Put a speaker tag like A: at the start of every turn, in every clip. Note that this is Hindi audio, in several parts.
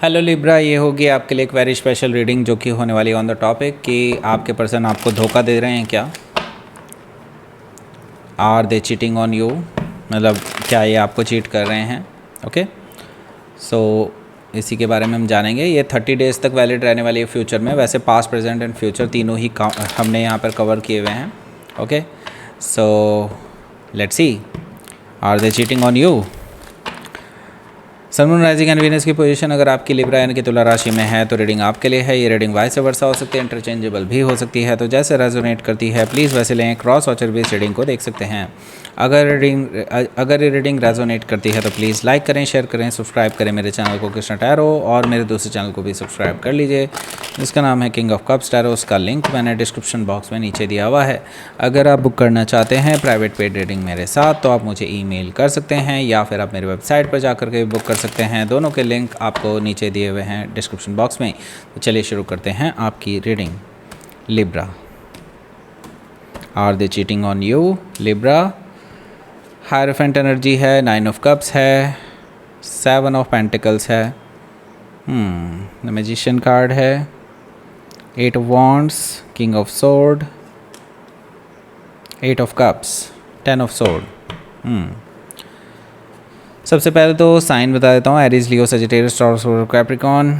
A: हेलो लिब्रा, ये होगी आपके लिए एक वेरी स्पेशल रीडिंग जो कि होने वाली है ऑन द टॉपिक कि आपके पर्सन आपको धोखा दे रहे हैं क्या, are they cheating on you, मतलब क्या ये आपको चीट कर रहे हैं। ओके, सो इसी के बारे में हम जानेंगे। ये 30 डेज़ तक वैलिड रहने वाली है फ्यूचर में। वैसे पास्ट, प्रेजेंट एंड फ्यूचर तीनों ही हमने यहाँ पर कवर किए हुए हैं। Okay, so let's see, are they cheating on you. Sun, moon, rising and Venus की पोजीशन अगर आपकी लिब्रा यानी कि तुला राशि में है तो रीडिंग आपके लिए है। ये रीडिंग वाइस वर्सा हो सकती है, इंटरचेंजेबल भी हो सकती है, तो जैसे रेजोनेट करती है प्लीज़ वैसे लें। क्रॉस वॉचर बेस्ड रीडिंग को देख सकते हैं। अगर ये रीडिंग रेजोनेट करती है तो प्लीज़ लाइक करें, शेयर करें, सब्सक्राइब करें मेरे चैनल को कृष्णा टैरो, और मेरे दूसरे चैनल को भी सब्सक्राइब कर लीजिए जिसका नाम है किंग ऑफ कप्स टैरो। उसका लिंक मैंने डिस्क्रिप्शन बॉक्स में नीचे दिया हुआ है। अगर आप बुक करना चाहते हैं प्राइवेट पेड रीडिंग मेरे साथ तो आप मुझे ईमेल कर सकते हैं या फिर आप मेरी वेबसाइट पर जाकर के बुक कर सकते हैं। दोनों के लिंक आपको नीचे दिए हुए हैं डिस्क्रिप्शन बॉक्स में। तो चलिए शुरू करते हैं आपकी reading. Libra, are they cheating on you? Libra, hierophant energy है, 9 ऑफ कप्स है, 7 ऑफ पेंटिकल्स है, द मैजिशियन कार्ड है, 8 of wands, king of sword, 8 of cups, 10 of sword. सबसे पहले तो साइन बता देता हूँ। Aries, Leo, Sagittarius, Taurus, Capricorn,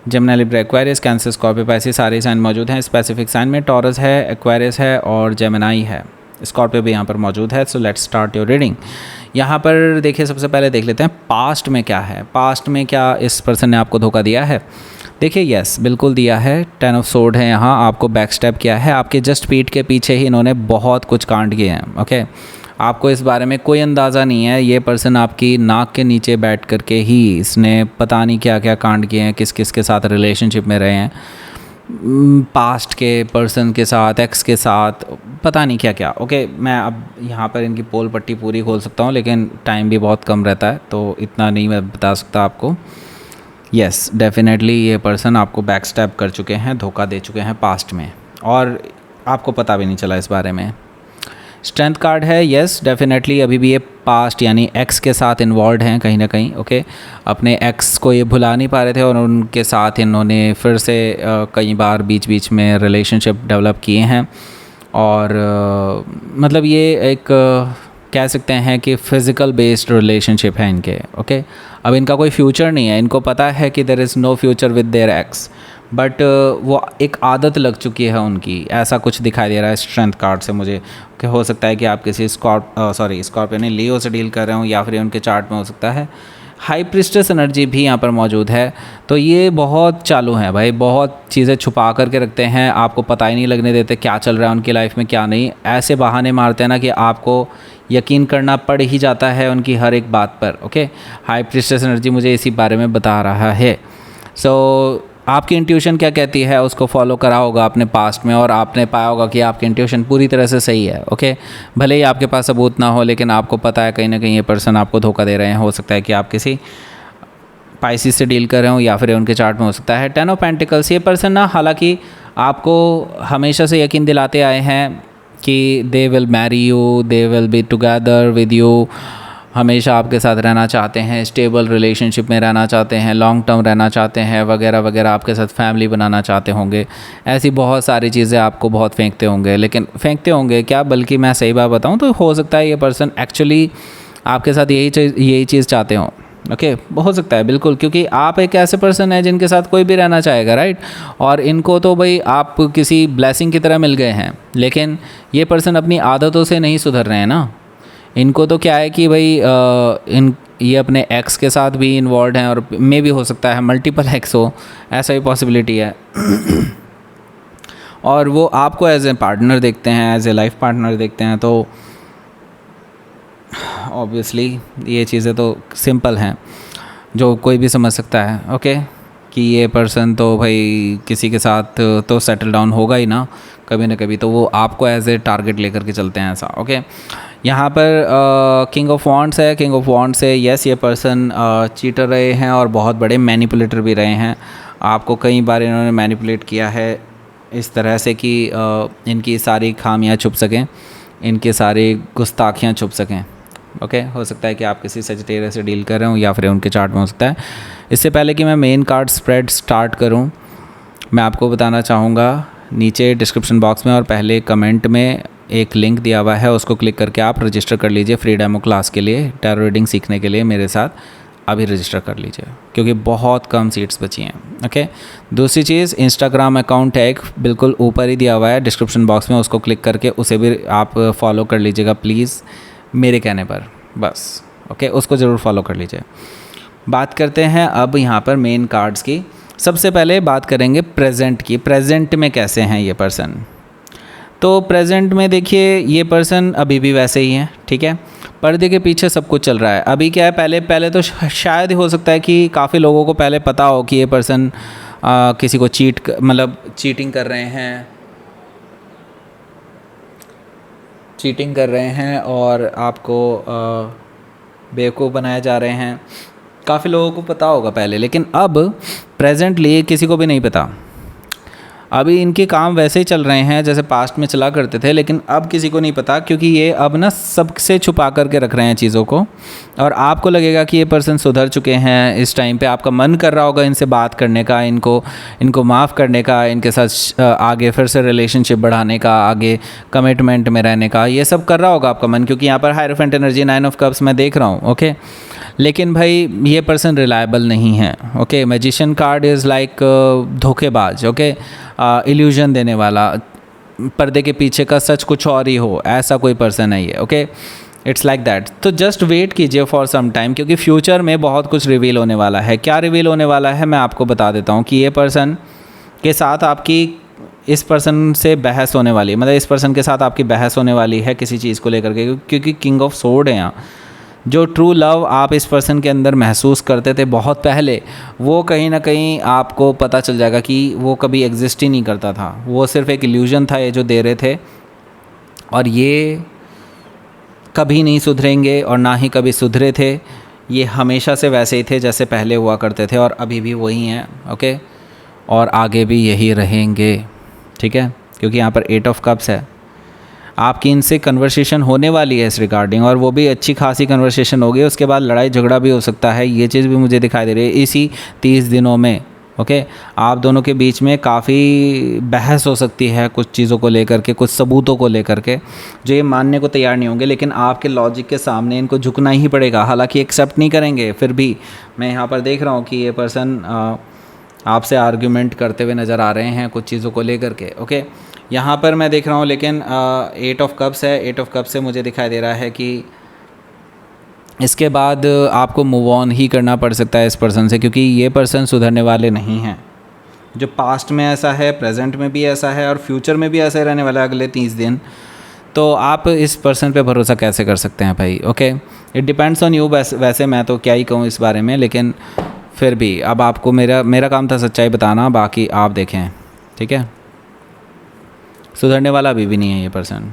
A: Gemini, Libra, Aquarius, Cancer, Scorpio, Pisces सारे साइन मौजूद हैं। स्पेसिफिक साइन में टॉरस है, एक्वेरियस है और जेमिनी है। स्कॉर्पियो भी यहाँ पर मौजूद है। So let's start your reading. यहाँ पर देखिए, सबसे पहले देख लेते हैं पास्ट में क्या है। पास्ट में क्या इस पर्सन ने आपको धोखा दिया है? देखिए, यस बिल्कुल दिया है। 10 ऑफ सोर्ड है यहाँ, आपको बैक स्टेप किया है। आपके जस्ट पीठ के पीछे ही इन्होंने बहुत कुछ कांड किए हैं। ओके, आपको इस बारे में कोई अंदाज़ा नहीं है। ये पर्सन आपकी नाक के नीचे बैठ करके ही इसने पता नहीं क्या क्या कांड किए हैं, किस किस के साथ रिलेशनशिप में रहे हैं, पास्ट के पर्सन के साथ, एक्स के साथ, पता नहीं क्या क्या। ओके, मैं अब यहाँ पर इनकी पोल पट्टी पूरी खोल सकता हूँ लेकिन टाइम भी बहुत कम रहता है तो इतना नहीं मैं बता सकता आपको। यस, डेफिनेटली ये पर्सन आपको बैक स्टेप कर चुके हैं, धोखा दे चुके हैं पास्ट में और आपको पता भी नहीं चला इस बारे में। स्ट्रेंथ कार्ड है। यस, डेफिनेटली अभी भी ये पास्ट यानी एक्स के साथ इन्वॉल्व हैं कहीं ना कहीं। ओके, अपने एक्स को ये भुला नहीं पा रहे थे और उनके साथ इन्होंने फिर से कई बार बीच बीच में रिलेशनशिप डेवलप किए हैं और मतलब ये एक कह सकते हैं कि फ़िज़िकल बेस्ड रिलेशनशिप है इनके। ओके, अब इनका कोई फ्यूचर नहीं है। इनको पता है कि there is no future with their ex, but वो एक आदत लग चुकी है उनकी, ऐसा कुछ दिखाई दे रहा है स्ट्रेंथ कार्ड से मुझे। कि हो सकता है कि आप किसी स्कॉर्पियो नहीं, लियो से डील कर रहे हो या फिर उनके चार्ट में हो सकता है। हाई प्रिस्टेस एनर्जी भी यहाँ पर मौजूद है। तो ये बहुत चालू हैं भाई, बहुत चीज़ें छुपा करके रखते हैं, आपको पता ही नहीं लगने देते क्या चल रहा है उनकी लाइफ में क्या नहीं। ऐसे बहाने मारते हैं ना कि आपको यकीन करना पड़ ही जाता है उनकी हर एक बात पर। ओके, हाई प्रिस्टेस एनर्जी मुझे इसी बारे में बता रहा है। सो आपकी इंट्यूशन क्या कहती है उसको फॉलो करा होगा आपने पास्ट में और आपने पाया होगा कि आपकी इंट्यूशन पूरी तरह से सही है। ओके, भले ही आपके पास सबूत ना हो लेकिन आपको पता है कहीं ना कहीं ये पर्सन आपको धोखा दे रहे हैं। हो सकता है कि आप किसी पाइसिस से डील कर रहे हो या फिर उनके चार्ट में हो सकता है। 10 ऑफ पेंटिकल्स, ये पर्सन ना हालांकि आपको हमेशा से यकीन दिलाते आए हैं कि they will marry you, they will be together with you, हमेशा आपके साथ रहना चाहते हैं, स्टेबल रिलेशनशिप में रहना चाहते हैं, लॉन्ग टर्म रहना चाहते हैं वगैरह वगैरह, आपके साथ फैमिली बनाना चाहते होंगे। ऐसी बहुत सारी चीज़ें आपको बहुत फेंकते होंगे, लेकिन फेंकते होंगे क्या, बल्कि मैं सही बात बताऊं तो हो सकता है ये पर्सन एक्चुअली आपके साथ यही चीज़ चाहते हों। ओके, हो सकता है बिल्कुल, क्योंकि आप एक ऐसे पर्सन है जिनके साथ कोई भी रहना चाहेगा, राइट। और इनको तो भाई आप किसी ब्लेसिंग की तरह मिल गए हैं, लेकिन ये पर्सन अपनी आदतों से नहीं सुधर रहे हैं ना। इनको तो क्या है कि भाई ये अपने एक्स के साथ भी इन्वॉल्व हैं और मे भी हो सकता है मल्टीपल एक्स हो, ऐसा भी पॉसिबिलिटी है। और वो आपको एज ए पार्टनर देखते हैं, एज ए लाइफ पार्टनर देखते हैं। तो ऑब्वियसली ये चीज़ें तो सिंपल हैं, जो कोई भी समझ सकता है। ओके, कि ये पर्सन तो भाई किसी के साथ तो सेटल डाउन होगा ही ना कभी ना कभी, तो वो आपको एज ए टारगेट लेकर के चलते हैं ऐसा। ओके, यहाँ पर किंग ऑफ वॉन्ड्स है। किंग ऑफ वॉन्ड्स से यस, ये पर्सन चीटर रहे हैं और बहुत बड़े मैनिपुलेटर भी रहे हैं। आपको कई बार इन्होंने मैनिपुलेट किया है इस तरह से कि इनकी सारी खामियां छुप सकें, इनकी सारी गुस्ताखियाँ छुप सकें। ओके, हो सकता है कि आप किसी सजिटेरियस से डील कर रहे हो या फिर उनके चार्ट में हो सकता है। इससे पहले कि मैं मेन कार्ड स्प्रेड स्टार्ट करूं, मैं आपको बताना चाहूँगा नीचे डिस्क्रिप्शन बॉक्स में और पहले कमेंट में एक लिंक दिया हुआ है, उसको क्लिक करके आप रजिस्टर कर लीजिए फ्री डेमो क्लास के लिए, टैरो रीडिंग सीखने के लिए मेरे साथ अभी रजिस्टर कर लीजिए, क्योंकि बहुत कम सीट्स बची हैं। ओके, दूसरी चीज़, इंस्टाग्राम अकाउंट है एक, बिल्कुल ऊपर ही दिया हुआ है डिस्क्रिप्शन बॉक्स में, उसको क्लिक करके उसे भी आप फॉलो कर लीजिएगा प्लीज़, मेरे कहने पर बस। ओके, उसको ज़रूर फॉलो कर लीजिए। बात करते हैं अब यहाँ पर मेन कार्ड्स की। सबसे पहले बात करेंगे प्रेजेंट की। प्रेजेंट में कैसे हैं ये पर्सन? तो प्रेजेंट में देखिए ये पर्सन अभी भी वैसे ही हैं, ठीक है, पर्दे के पीछे सब कुछ चल रहा है। अभी क्या है, पहले तो शायद हो सकता है कि काफ़ी लोगों को पहले पता हो कि ये पर्सन किसी को चीटिंग कर रहे हैं और आपको बेवकूफ़ बनाए जा रहे हैं। काफ़ी लोगों को पता होगा पहले, लेकिन अब प्रेजेंटली किसी को भी नहीं पता। अभी इनके काम वैसे ही चल रहे हैं जैसे पास्ट में चला करते थे, लेकिन अब किसी को नहीं पता, क्योंकि ये अब ना सबसे छुपा करके रख रहे हैं चीज़ों को। और आपको लगेगा कि ये पर्सन सुधर चुके हैं, इस टाइम पे आपका मन कर रहा होगा इनसे बात करने का, इनको माफ़ करने का, इनके साथ आगे फिर से रिलेशनशिप बढ़ाने का, आगे कमिटमेंट में रहने का, ये सब कर रहा होगा आपका मन, क्योंकि यहाँ पर हायरोफेंट एनर्जी 9 ऑफ कप्स मैं देख रहा हूँ। ओके, लेकिन भाई ये पर्सन रिलायबल नहीं है। Okay, magician card is like धोखेबाज, ओके, इल्यूजन देने वाला, पर्दे के पीछे का सच कुछ और ही हो, ऐसा कोई पर्सन है ये। Okay, it's like that. तो जस्ट वेट कीजिए फॉर सम टाइम, क्योंकि फ्यूचर में बहुत कुछ रिवील होने वाला है। क्या रिवील होने वाला है मैं आपको बता देता हूँ कि ये पर्सन के साथ आपकी इस पर्सन से बहस होने वाली है, मतलब इस पर्सन के साथ आपकी बहस होने वाली है किसी चीज़ को लेकर के, क्योंकि किंग ऑफ सोर्ड है यहाँ। जो ट्रू लव आप इस पर्सन के अंदर महसूस करते थे बहुत पहले, वो कहीं ना कहीं आपको पता चल जाएगा कि वो कभी एग्जिस्ट ही नहीं करता था, वो सिर्फ एक इल्यूजन था ये जो दे रहे थे, और ये कभी नहीं सुधरेंगे और ना ही कभी सुधरे थे। ये हमेशा से वैसे ही थे जैसे पहले हुआ करते थे, और अभी भी वही हैं। ओके, और आगे भी यही रहेंगे, ठीक है, क्योंकि यहाँ पर 8 ऑफ कप्स है। आपकी इनसे कन्वर्सेशन होने वाली है इस रिगार्डिंग, और वो भी अच्छी खासी कन्वर्सेशन होगी। उसके बाद लड़ाई झगड़ा भी हो सकता है, ये चीज़ भी मुझे दिखाई दे रही है इसी 30 दिनों में। ओके, आप दोनों के बीच में काफ़ी बहस हो सकती है कुछ चीज़ों को लेकर के, कुछ सबूतों को लेकर के, जो ये मानने को तैयार नहीं होंगे, लेकिन आपके लॉजिक के सामने इनको झुकना ही पड़ेगा। हालांकि एक्सेप्ट नहीं करेंगे, फिर भी मैं यहाँ पर देख रहा हूँ कि ये पर्सन आपसे आर्ग्यूमेंट करते हुए नज़र आ रहे हैं कुछ चीज़ों को लेकर के। ओके, यहाँ पर मैं देख रहा हूँ, लेकिन 8 ऑफ कप्स है। 8 ऑफ कप्स से मुझे दिखाई दे रहा है कि इसके बाद आपको मूव ऑन ही करना पड़ सकता है इस पर्सन से, क्योंकि ये पर्सन सुधरने वाले नहीं हैं। जो पास्ट में ऐसा है, प्रेजेंट में भी ऐसा है, और फ्यूचर में भी ऐसा ही रहने वाला है अगले 30 दिन। तो आप इस पर्सन पे भरोसा कैसे कर सकते हैं भाई? Okay, it depends on you. वैसे मैं तो क्या ही कहूँ इस बारे में, लेकिन फिर भी अब आपको मेरा काम था सच्चाई बताना, बाकी आप देखें, ठीक है। सुधरने वाला अभी भी नहीं है ये पर्सन।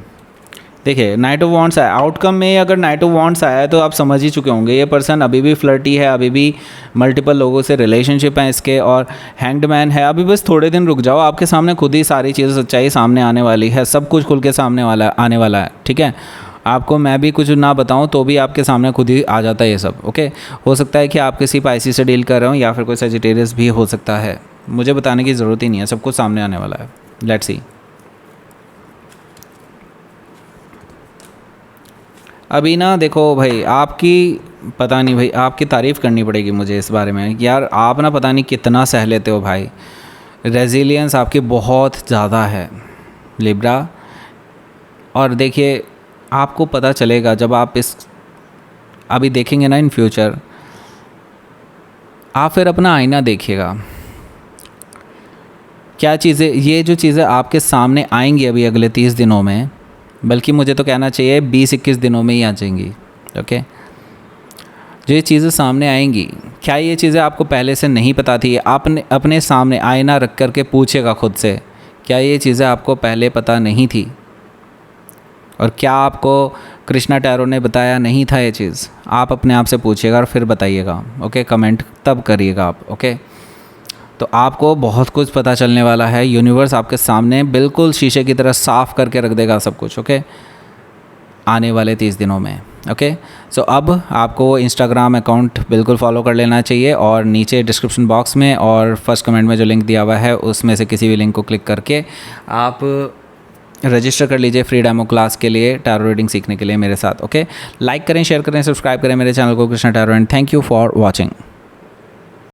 A: देखिए, नाइट ऑफ वॉन्ड्स आया आउटकम में, अगर नाइट ऑफ वॉन्ड्स आया है तो आप समझ ही चुके होंगे ये पर्सन अभी भी फ्लर्टी है, अभी भी मल्टीपल लोगों से रिलेशनशिप है इसके, और हैंग्ड मैन है। अभी बस थोड़े दिन रुक जाओ, आपके सामने खुद ही सारी चीज़ें, सच्चाई सामने आने वाली है, सब कुछ खुल के सामने आने वाला है, ठीक है। आपको मैं भी कुछ ना बताऊं तो भी आपके सामने खुद ही आ जाता है ये सब। ओके, हो सकता है कि आप किसी पाइसी से डील कर रहे हो, या फिर कोई सजिटेरियस भी हो सकता है, मुझे बताने की ज़रूरत ही नहीं है, सब कुछ सामने आने वाला है। Let's see. अभी ना देखो भाई, आपकी पता नहीं भाई, आपकी तारीफ़ करनी पड़ेगी मुझे इस बारे में यार। आप ना पता नहीं कितना सह लेते हो भाई, रेजिलियंस आपकी बहुत ज़्यादा है लिब्रा। और देखिए, आपको पता चलेगा जब आप इस अभी देखेंगे ना इन फ्यूचर, आप फिर अपना आईना देखिएगा, क्या चीज़ें, ये जो चीज़ें आपके सामने आएंगी अभी अगले 30 दिनों में, बल्कि मुझे तो कहना चाहिए 20-21 दिनों में ही आ जाएंगी। ओके, जो ये चीज़ें सामने आएंगी, क्या ये चीज़ें आपको पहले से नहीं पता थी? आपने अपने सामने आईना रख कर के पूछेगा खुद से, क्या ये चीज़ें आपको पहले पता नहीं थी? और क्या आपको कृष्णा टैरो ने बताया नहीं था ये चीज़? आप अपने आप से पूछिएगा और फिर बताइएगा। ओके, कमेंट तब करिएगा आप। ओके, तो आपको बहुत कुछ पता चलने वाला है। यूनिवर्स आपके सामने बिल्कुल शीशे की तरह साफ़ करके रख देगा सब कुछ। ओके, आने वाले 30 दिनों में। ओके, सो अब आपको इंस्टाग्राम अकाउंट बिल्कुल फॉलो कर लेना चाहिए और नीचे डिस्क्रिप्शन बॉक्स में और फर्स्ट कमेंट में जो लिंक दिया हुआ है उसमें से किसी भी लिंक को क्लिक करके आप रजिस्टर कर लीजिए फ्री डेमो क्लास के लिए, टैरो रीडिंग सीखने के लिए मेरे साथ। ओके, लाइक करें, शेयर करें, सब्सक्राइब करें मेरे चैनल को Krishna tarot, and thank you for watching.